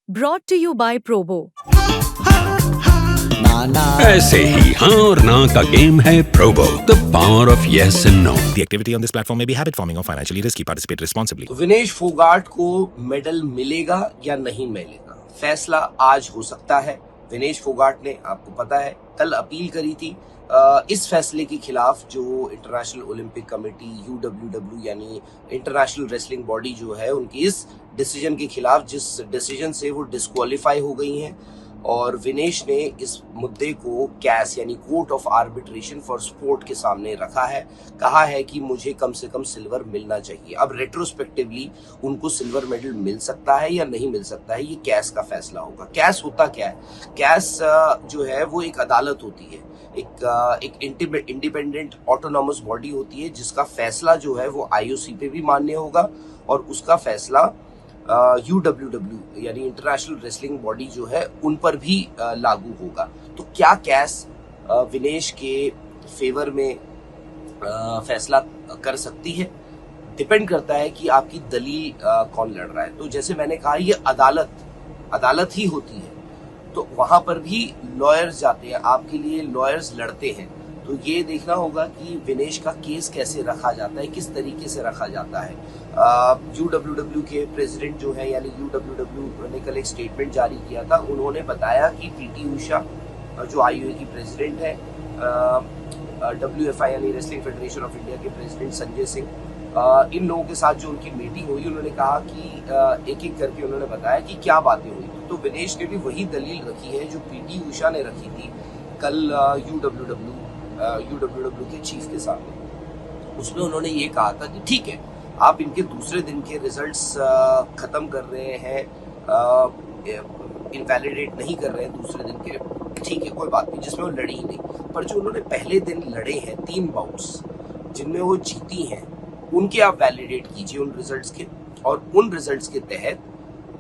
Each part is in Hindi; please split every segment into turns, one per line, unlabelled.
Brought to you by Probo.
ऐसे ही हाँ और ना का गेम है Probo, the power of yes and no.
The activity on this platform may be habit forming or financially risky. Participate responsibly.
तो विनेश फोगाट को मेडल मिलेगा या नहीं मिलेगा, फैसला आज हो सकता है। विनेश फोगाट ने, आपको पता है, कल अपील करी थी इस फैसले के खिलाफ जो इंटरनेशनल ओलंपिक कमेटी UWW यानी इंटरनेशनल रेसलिंग बॉडी जो है, उनकी इस डिसीजन के खिलाफ, जिस डिसीजन से वो डिस्क्वालीफाई हो गई हैं। और विनेश ने इस मुद्दे को कैस यानी court of arbitration for sport के सामने रखा है। कहा है कि मुझे कम से कम सिल्वर मिलना चाहिए। अब रेट्रोस्पेक्टिवली उनको सिल्वर मेडल मिल सकता है या नहीं मिल सकता है, ये कैस का फैसला होगा। कैस होता क्या है? कैस जो है वो एक अदालत होती है, एक इंडिपेंडेंट ऑटोनॉमस बॉडी होती है, जिसका फैसला जो है वो IOC पे भी मान्य होगा और उसका फैसला UWW यानी इंटरनेशनल रेसलिंग बॉडी जो है उन पर भी लागू होगा। तो क्या कैस विनेश के फेवर में फैसला कर सकती है? डिपेंड करता है कि आपकी दलील कौन लड़ रहा है। तो जैसे मैंने कहा, ये अदालत ही होती है, तो वहां पर भी लॉयर्स जाते हैं, आपके लिए लॉयर्स लड़ते हैं। तो ये देखना होगा कि विनेश का केस कैसे रखा जाता है, किस तरीके से रखा जाता है। UWW के प्रेसिडेंट जो है यानी UWW ने कल एक स्टेटमेंट जारी किया था। उन्होंने बताया कि PT उषा जो IOA की प्रेसिडेंट है, WFI यानी रेसलिंग फेडरेशन ऑफ इंडिया के प्रेसिडेंट संजय सिंह, इन लोगों के साथ जो उनकी मीटिंग हुई, उन्होंने कहा कि एक एक करके उन्होंने बताया कि क्या बातें हुई। तो विनेश ने भी वही दलील रखी है जो PT उषा ने रखी थी कल UWW के चीफ के सामने। उसमें उन्होंने ये कहा था कि ठीक है, आप इनके दूसरे दिन के रिजल्ट्स खत्म कर रहे हैं, इनवैलिडेट नहीं कर रहे हैं दूसरे दिन के, ठीक है, कोई बात नहीं, जिसमें वो लड़ी ही नहीं। पर जो उन्होंने पहले दिन लड़े हैं 3 बाउट्स जिनमें वो जीती हैं, उनके आप वैलिडेट कीजिए उन रिजल्ट्स के। और उन रिजल्ट्स के तहत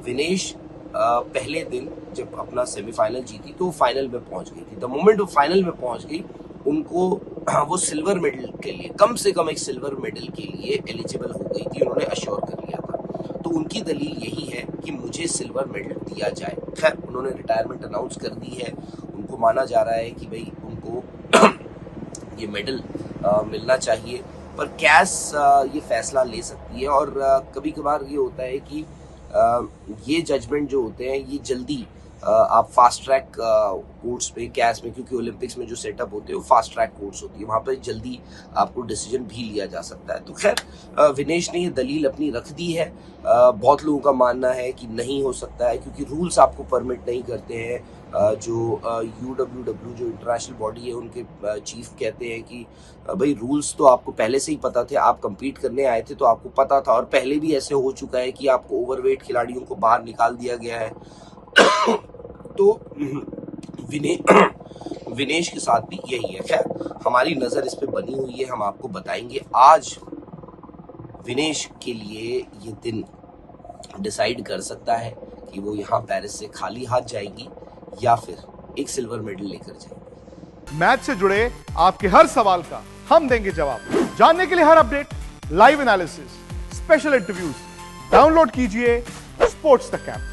विनेश पहले दिन जब अपना सेमीफाइनल जीती तो वो फाइनल में पहुंच गई थी। द मोमेंट वो फाइनल में पहुंच गई, उनको वो सिल्वर मेडल के लिए, कम से कम एक सिल्वर मेडल के लिए एलिजिबल हो गई थी, उन्होंने अश्योर कर लिया था। तो उनकी दलील यही है कि मुझे सिल्वर मेडल दिया जाए। खैर, उन्होंने रिटायरमेंट अनाउंस कर दी है। उनको माना जा रहा है कि भाई उनको ये मेडल मिलना चाहिए। पर कैस ये फैसला ले सकती है। और कभी कभार ये होता है कि ये जजमेंट जो होते हैं ये जल्दी आप फास्ट ट्रैक कोर्ट्स पे, कैस में, क्योंकि ओलंपिक्स में जो सेटअप होते हैं वो फास्ट ट्रैक कोर्ट्स होती है, वहां पर जल्दी आपको डिसीजन भी लिया जा सकता है। तो खैर, विनेश ने ये दलील अपनी रख दी है। बहुत लोगों का मानना है कि नहीं हो सकता है, क्योंकि रूल्स आपको परमिट नहीं करते हैं। जो UWW जो इंटरनेशनल बॉडी है, उनके चीफ कहते हैं कि भाई रूल्स तो आपको पहले से ही पता थे, आप compete करने आए थे तो आपको पता था, और पहले भी ऐसे हो चुका है कि आपको ओवरवेट खिलाड़ियों को बाहर निकाल दिया गया है। तो विनेश के साथ भी यही है। खैर, हमारी नजर इस पे बनी हुई है, हम आपको बताएंगे। आज विनेश के लिए ये दिन डिसाइड कर सकता है कि वो यहाँ पेरिस से खाली हाथ जाएगी या फिर एक सिल्वर मेडल लेकर जाएगी।
मैच से जुड़े आपके हर सवाल का हम देंगे जवाब। जानने के लिए हर update, live analysis, special interviews, download कीजिए स्पोर्ट्स तक ऐप।